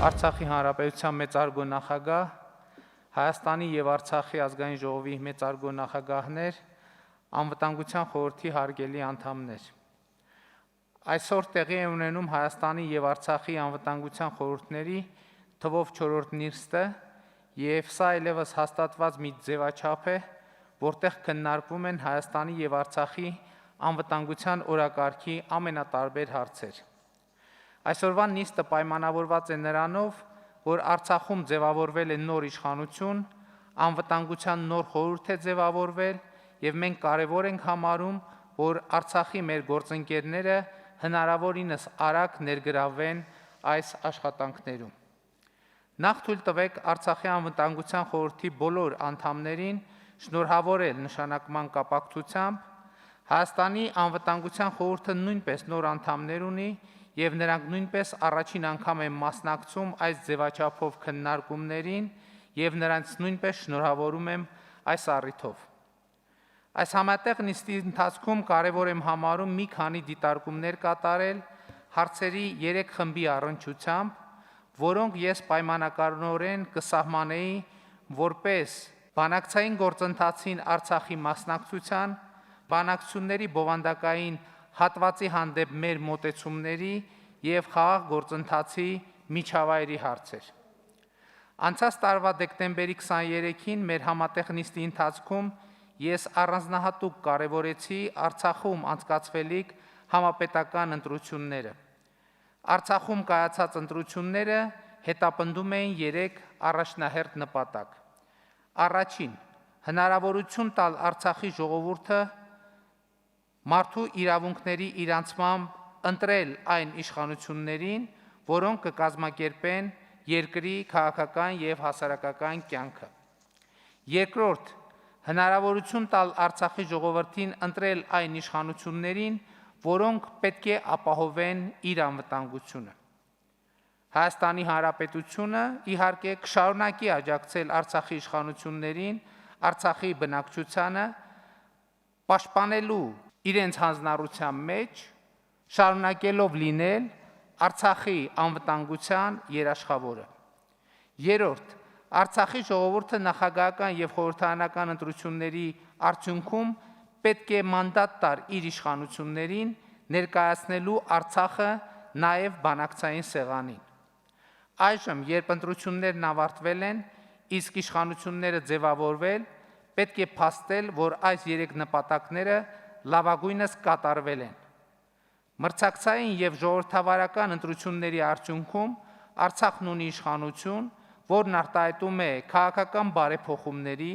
Արցախի Հանրապետության մեծարգո նախագահ, Հայաստանի եւ Արցախի ազգային ժողովի մեծարգո նախագահներ, Անվտանգության խորհրդի հարգելի անդամներ։ Այսօր տեղի է ունենում Հայաստանի եւ Արցախի անվտանգության խորհուրդների թվով 4-րդ նիստը, եւ սա այլևս հաստատված մի ձևաչափ է, որտեղ քննարկվում են Հայաստանի եւ Արցախի անվտանգության օրակարգի ամենատարբեր հարցեր։ Այսօրվա նիստը պայմանավորված է նրանով, որ Արցախում ձևավորվել է նոր իշխանություն, անվտանգության նոր խորհուրդ է ձևավորվել, եւ մենք կարևոր ենք համարում, որ Արցախի մեր գործընկերները հնարավորինս արագ ներգրավվեն այս աշխատանքներում։ Նախ թույլ տվեք Արցախի անվտանգության խորհրդի բոլոր անդամներին շնորհավորել նշանակման կապակցությամբ։ Հայաստանի անվտանգության խորհուրդը նույնպես նոր անդամներ ունի, եւ նրանք նույնպես առաջին անգամ են մասնակցում այս ձևաչափով քննարկումներին, եւ նրանց նույնպես շնորհավորում եմ այս առիթով։ Այս համատեղ նիստի ընթացքում կարևոր եմ համարում մի քանի դիտարկումներ կատարել հարցերի 3 խմբի առնչությամբ, որոնք ես պայմանականորեն կսահմանեի որպես բանակցային գործընթացին Արցախի մասնակցության, բանակցությունների բովանդակային հատվածի հանդեպ մեր մոտեցումների եւ խաղաղ գործընթացի միջավայրի հարցեր։ Անցած տարվա դեկտեմբերի 23-ին մեր համատեղ նիստի ընթացքում ես առանձնահատուկ կարևորեցի Արցախում անցկացվելիք համապետական ընտրությունները։ Արցախում կայացած ընտրությունները հետապնդում էին 3 առաջնահերթ նպատակ։ Առաջին, հնարավորություն տալ Արցախի ժողովուրդը մարդու իրավունքների իրանցմամբ ընտրել այն իշխանություններին, որոնք կկազմակերպեն երկրի քաղաքական եւ հասարակական կյանքը։ Երկրորդ, հնարավորություն տալ Արցախի ժողովրդին ընտրել այն իշխանություններին, որոնք պետք է ապահովեն իր անվտանգությունը։ Հայաստանի Հանրապետությունը իհարկե կշարունակի աջակցել Արցախի իշխանություններին, Արցախի բնակչությանը պաշտպանելու իրենց հանձնառության մեջ, շարունակելով լինել Արցախի անվտանգության երաշխավորը։ Երրորդ, Արցախի ժողովուրդը նախագահական եւ խորհրդարանական ընտրությունների արդյունքում պետք է մանդատ տար իր իշխանություններին ներկայացնելու Արցախը նաեւ բանակցային սեղանին։ Այժմ, երբ ընտրություններն ավարտվել են, իսկ իշխանությունները ձևավորվել, պետք է փաստել, որ այս 3 նպատակները լավագույնս կատարվել են։ Մրցակցային եւ ժողովրդավարական ընտրությունների արդյունքում Արցախն ունի իշխանություն, որն արտահայտում է քաղաքական բարեփոխումների,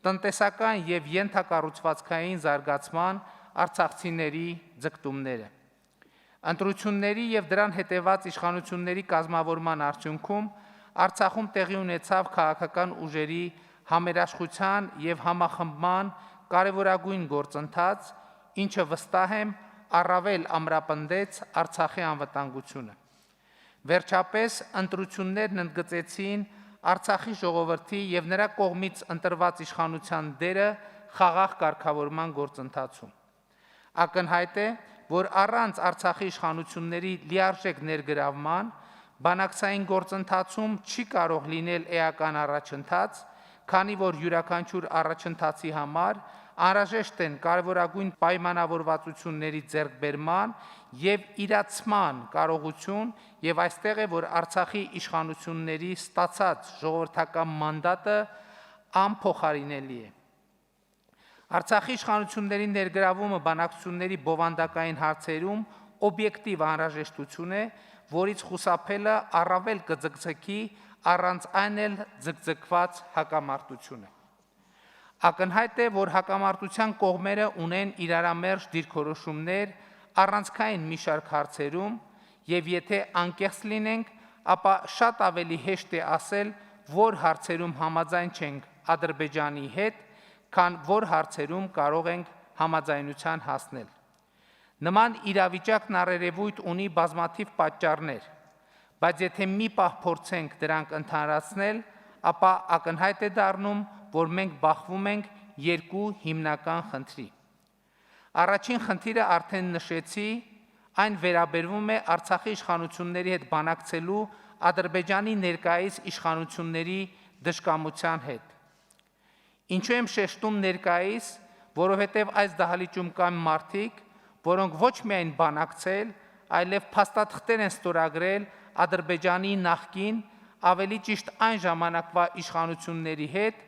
տնտեսական եւ ենթակառուցվածքային զարգացման արցախցիների ձգտումները։ Ընտրությունների եւ դրան հետեւած իշխանությունների կազմավորման արդյունքում Արցախում տեղի ունեցավ քաղաքական ուժերի համերաշխության եւ համախմբման կարևորագույն գործընթաց, ինչը վստահ եմ առավել ամրապնդեց Արցախի անվտանգությունը։ Վերջապես ընտրություններն ընդգծեցին Արցախի ժողովրդի եւ նրա կողմից ընտրված իշխանության դերը խաղաղ կարգավորման գործընթացում։ Ակնհայտ է, որ առանց Արցախի իշխանությունների լիարժեք ներգրավման բանակցային գործընթացում չի կարող լինել էական առաջընթաց, քանի որ յուրաքանչյուր առաջընթացի համար անհրաժեշտ են կարևորագույն պայմանավորվածությունների ձեռքբերման եւ իրացման կարողություն, եւ այստեղ է, որ Արցախի իշխանությունների ստացած ժողովրդական մանդատը անփոխարինելի է։ Արցախի իշխանությունների ներգրավումը բանակցությունների բովանդակային հարցերում օբյեկտիվ անհրաժեշտություն է, որից խուսափելը առավել կձգձգի առանց այն էլ ձգձգված հակամարտությունը։ Ակնհայտ է, որ հակամարտության կողմերը ունեն իրարամերժ դիրքորոշումներ առանցքային մի շարք հարցերում, եւ եթե անկեղծ լինենք, ապա շատ ավելի հեշտ է ասել, որ հարցերում համաձայն չենք Ադրբեջանի հետ, քան որ հարցերում կարող ենք համաձայնության հասնել։ Նման իրավիճակն առերևույթ ունի բազմաթիվ պատճառներ, բայց եթե մի պահ փորձենք դրանք ընդհանրացնել, ապա ակնհայտ է դառնում, որ մենք բախվում ենք 2 հիմնական խնդրի։ Առաջին խնդիրը արդեն նշեցի, այն վերաբերվում է Արցախի իշխանությունների հետ բանակցելու Ադրբեջանի ներկայիս իշխանությունների դժկամության հետ։ Ինչու եմ շեշտում ներկայիս, որովհետև այս դահլիճում կան մարդիկ, որոնք ոչ միայն բանակցել, այլև փաստաթղթեր են ստորագրել Ադրբեջանի նախկին, ավելի ճիշտ այն ժամանակվա իշխանությունների հետ,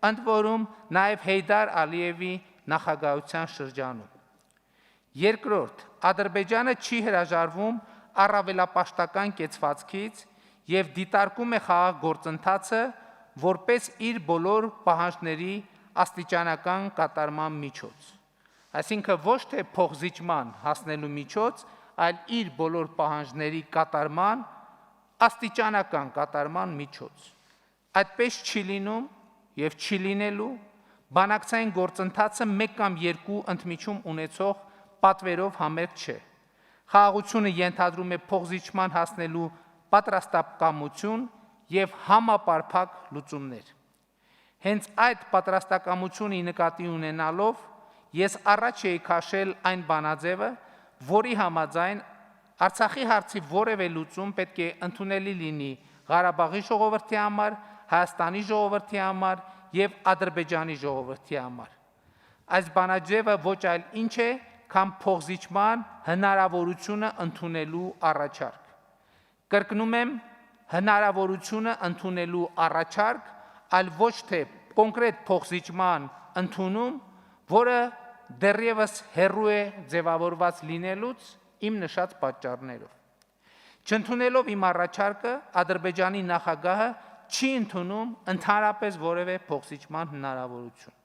ընդ որում նաև Հեյդար Ալիևի նախագահության շրջանում։ Երկրորդ, Ադրբեջանը չի հրաժարվում առավելապաշտական կեցվածքից և դիտարկում է խաղաղ գործընթացը որպես իր բոլոր պահանջների աստիճանական կատարման միջոց։ Այսինքն ոչ թե փոխզիջման հասնելու միջոց, այլ իր բոլոր պահանջների կատարման աստիճանական կատարման միջոց։ Այդպես չի լինում և չի լինելու բանակցային գործընթացը մեկ կամ երկու ընդմիջում ունեցող պատվերով համերգ չէ։ Խաղաղությունը ենթադրում է փոխզիջման հասնելու պատրաստակամություն և համապարփակ լուծումներ։ Հենց այդ պատրաստակամությունը նկատի ունենալով ես առաջ էի քաշել այն բանաձևը, որի համաձայն Արցախի հարցի որևէ լուծում պետք է ընդունելի լինի Ղարաբաղի ժողովրդի համար, Հայաստանի ժողովրդի համար և Ադրբեջանի ժողովրդի համար։ Այս բանաձևը ոչ այլ ինչ է, քան փոխզիջման հնարավորությունը ընդունելու առաջարկ։ Կրկնում եմ, հնարավորությունը ընդունելու առաջարկ, այլ ոչ թե կոնկրետ փոխզիջման ընդունում, որը դեռևս հեռու է ձևավորված լինելուց իմ նշած պատճառներով։ Չընդունելով իմ առաջարկը, Ադրբեջանի նախագահը չի ընդունում ընդհանրապես որևէ փոխզիջման հնարավորություն։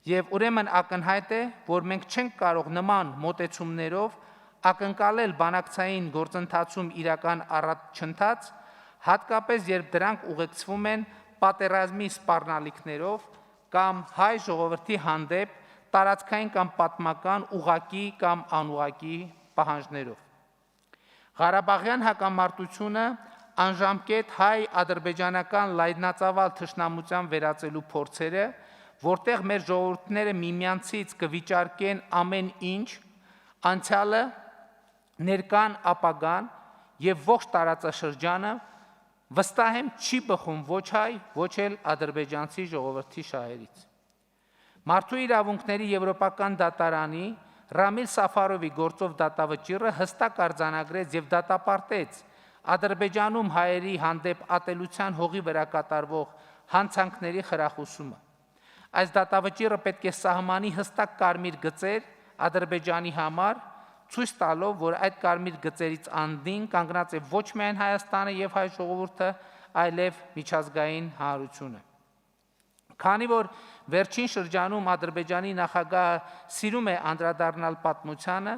Եվ ուրեմն ակնհայտ է, որ մենք չենք կարող նման մոտեցումներով ակնկալել բանակցային գործընթացում իրական առաջընթաց, հատկապես երբ դրանք ուղեկցվում են պատերազմի սպառնալիքներով կամ հայ ժողովրդի հանդեպ տարածքային կամ պատմական ուղղակի կամ անուղղակի պահանջներով։ Ղարաբաղյան հակամարտությունը անժամկետ հայ-ադրբեջանական լայնածավալ թշնամության վերածելու փորձերը, որտեղ մեր ժողովուրդները միմյանցից կվիճարկեն ամեն ինչ, անցյալը, ներկան, ապագան և ողջ տարածաշրջանը, վստահ եմ չի բխում ոչ հայ, ոչ էլ ադրբեջանցի ժողովրդի շահերից։ Մարդու իրավունքների եվրոպական դատարանի Ռամիլ Սաֆարովի գործով դատավճիռը հստակ արձանագրեց և դատապարտեց Ադրբեջանում հայերի հանդեպ ատելության հողի վրա կատարվող հանցանքների խրախուսումը։ Այս դատավճիռը պետք է սահմանի հստակ կարմիր գծեր Ադրբեջանի համար, ցույց տալով, որ այդ կարմիր գծերից անդին կանգնած է ոչ միայն Հայաստանը և հայ ժողովուրդը, այլև միջազգային հանրությունը։ Քանի որ վերջին շրջանում Ադրբեջանի նախագահը սիրում է անդրադառնալ պատմությանը,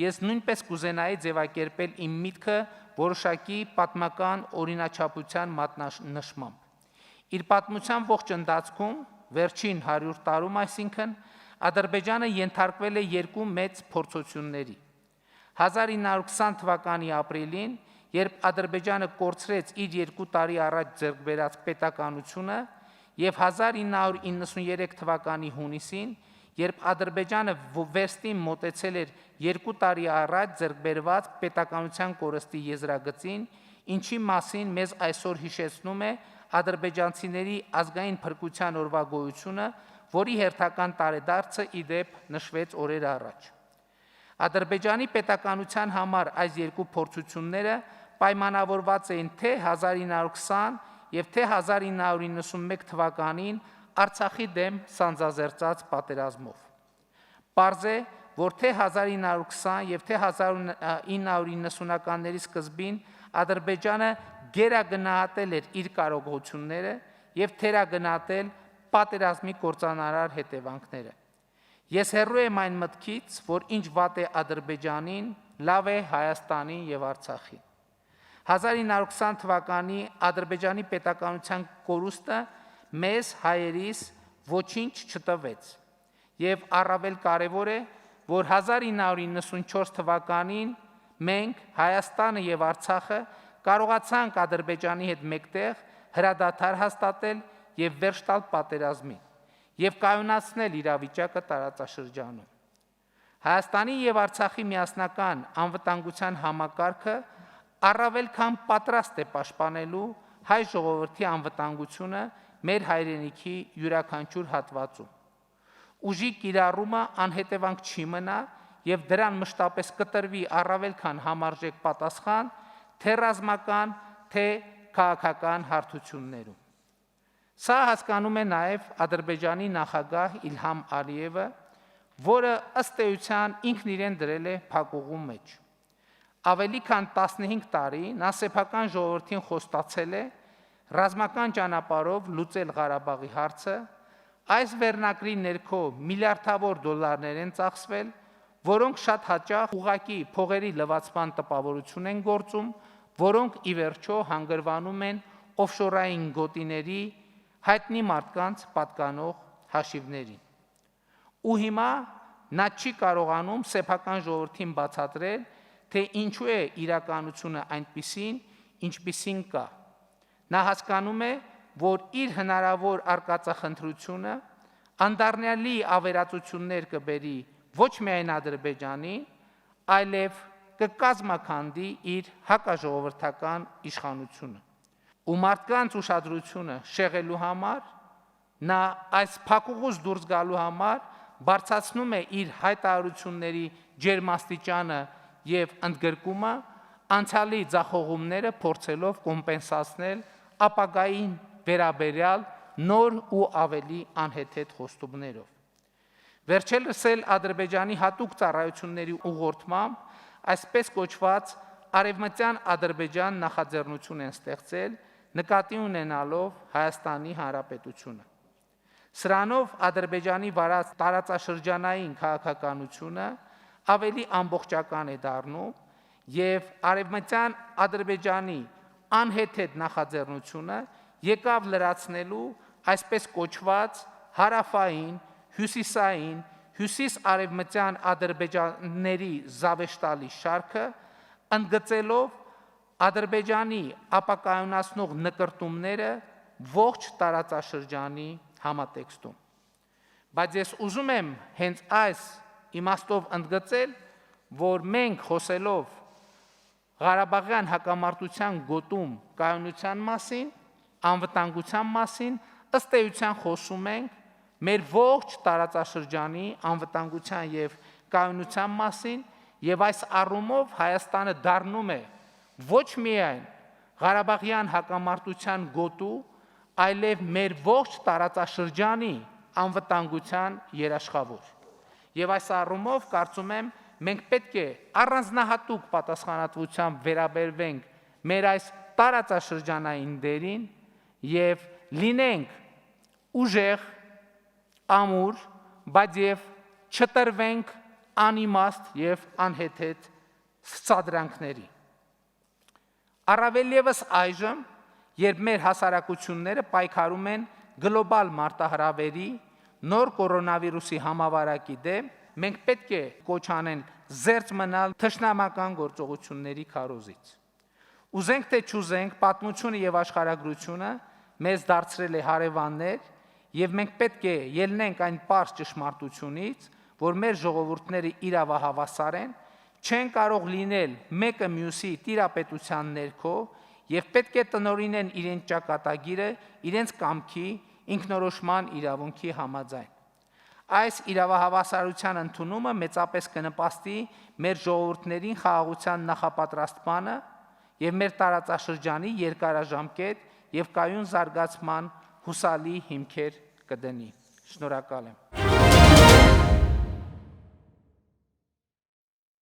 ես նույնպես կուզենայի ձևակերպել իմ միտքը որոշակի պատմական օրինաչափության մատնանշմամբ։ Իր պատմության ողջ ընթացքում, վերջին 100 տարում այսինքն, Ադրբեջանը ենթարկվել է երկու մեծ փորձությունների։ 1920 թվականի ապրիլին, երբ Ադրբեջանը կորցրեց իր 2 տարի առաջ ձեռք բերած պետականությունը, և 1993 թվականի հունիսին, երբ Ադրբեջանը վերստին մոտեցել էր 2 տարի առաջ ձեռք բերված պետականության կորստի եզրագծին, ինչի մասին մեզ այսօր հիշեցնում է ադրբեջանցիների ազգային փրկության օրվա գոյությունը, որի հերթական տարեդարձը ի դեպ նշվեց օրեր առաջ։ Ադրբեջանի պետականության համար այս երկու փորձությունները պայմանավորված էին թե 1920 և թե 1991 թվականին Արցախի դեմ սանձազերծած պատերազմով։ Պարզ է, որ թե 1920 և թե 1990-ականների սկզբին Ադրբեջանը գերագնահատել էր իր կարողությունները և թերագնահատել պատերազմի կործանարար հետևանքները։ Ես հեռու եմ այն մտքից, որ ինչ վատ է Ադրբեջանին, լավ է Հայաստանին և Արցախին։ 1920 թվականի Ադրբեջանի պետականության կորուստը մեզ հայերիս ոչինչ չտվեց, և առավել կարևոր է, որ 1994 թվականին մենք, Հայաստանը և Արցախը, կարողացանք Ադրբեջանի հետ մեկտեղ հրադադար հաստատել և վերջ տալ պատերազմին և կայունացնել իրավիճակը տարածաշրջանում։ Հայաստանի և Արցախի միասնական անվտանգության համակարգը առավել քան պատրաստ է պաշտպանելու հայ ժողովրդի անվտանգությունը մեր հայրենիքի յուրաքանչյուր հատվածում։ Ուժի կիրառումը անհետևանք չի մնա եւ դրան մշտապես կտրվի առավել քան համարժեք պատասխան թե ռազմական, թե քաղաքական հարթություններում։ Սա հասկանում է նաև Ադրբեջանի նախագահ Իլհամ Ալիևը, որը ըստ էության ինքն իրեն դրել է փակուղու մեջ։ Ավելի քան 15 տարի նա սեփական ժողովրդին խոստացել է ռազմական ճանապարհով լուծել Ղարաբաղի հարցը, այս վերնակրի ներքո միլիարդավոր դոլարներ են ծախսվել, որոնք շատ հաճախ ուղղակի փողերի լվացման տպավորություն են գործում, որոնք ի վերջո հանգրվանում են օֆշորային գոտիների հայտնի մարդկանց պատկանող հաշիվներին։ Ու հիմա նա չի կարողանում սեփական ժողովրդին բացատրել, թե ինչու է իրականությունը այնպիսին, ինչպիսին կա։ Նա հասկանում է, որ իր հնարավոր արկածախնդրությունը անդառնալի ավերածություններ կբերի ոչ միայն Ադրբեջանին, այլև կկազմաքանդի իր հակաժողովրդական իշխանությունը։ Ու մարդկանց ուշադրությունը շեղելու համար, նա այս փակուղուց դուրս գալու համար բարձրացնում է իր հայտարարությունների ջերմաստիճանը եւ ընդգրկումը, անցյալի ձախողումները փորձելով կոմպենսացնել ապագային վերաբերյալ նոր ու ավելի անհեթեթ խոստումներով։ Վերջերս էլ Ադրբեջանի հատուկ ծառայությունների ուղղորդմամբ այսպես կոչված Արևմտյան Ադրբեջան նախաձեռնություն են ստեղծել, նկատի ունենալով Հայաստանի Հանրապետությունը։ Սրանով Ադրբեջանի վարած տարածաշրջանային քաղաքականությունը ավելի ամբողջական է դառնում եւ Արևմտյան Ադրբեջանի անհեթեթ նախաձեռնությունը եկավ լրացնելու այսպես կոչված հարավային, հյուսիսային, հյուսիս-արևմտյան ադրբեջանների զավեշտալի շարքը, ընդգծելով Ադրբեջանի ապակայունացնող նկրտումները ողջ տարածաշրջանի համատեքստում։ Բայց ես ուզում եմ հենց այս իմաստով ընդգծել, որ մենք խոսելով Ղարաբաղյան հակամարտության գոտում կայունության մասին, անվտանգության մասին, ըստ էության խոսում ենք մեր ողջ տարածաշրջանի անվտանգության եւ կայունության մասին, եւ այս առումով Հայաստանը դառնում է ոչ միայն Ղարաբաղյան հակամարտության գոտու, այլև մեր ողջ տարածաշրջանի անվտանգության երաշխավոր։ Եվ այս առումով կարծում եմ մենք պետք է առանձնահատուկ պատասխանատվությամբ վերաբերվենք մեր այս տարածաշրջանային դերին եւ լինենք ուժեղ, ամուր, բայց եւ չտրվենք անիմաստ եւ անհեթեթ սադրանքների։ Առավել ևս այժմ, երբ մեր հասարակությունները պայքարում են գլոբալ մարտահրավերի, նոր կորոնավիրուսի համավարակի դեմ, մենք պետք է կոչ անենք զերծ մնալ թշնամական գործողությունների քարոզից։ Ուզենք թե չուզենք, պատմությունը եւ աշխարհագրությունը մեզ դարձրել է հարևաններ, եւ մենք պետք է ելնենք այն պարզ ճշմարտությունից, որ մեր ժողովուրդները իրավահավասար են, չեն կարող լինել մեկը մյուսի տիրապետության ներքո եւ պետք է տնօրինեն իրենց ճակատագիրը իրենց կամքի ինքնորոշման իրավունքի համաձայն։ Այս իրավահավասարության ընդունումը մեծապես կնպաստի մեր ժողովուրդներին խաղաղության նախապատրաստմանը եւ մեր տարածաշրջանի երկարաժամկետ եւ կայուն զարգացման հուսալի հիմքեր կդնի։ Շնորհակալ եմ։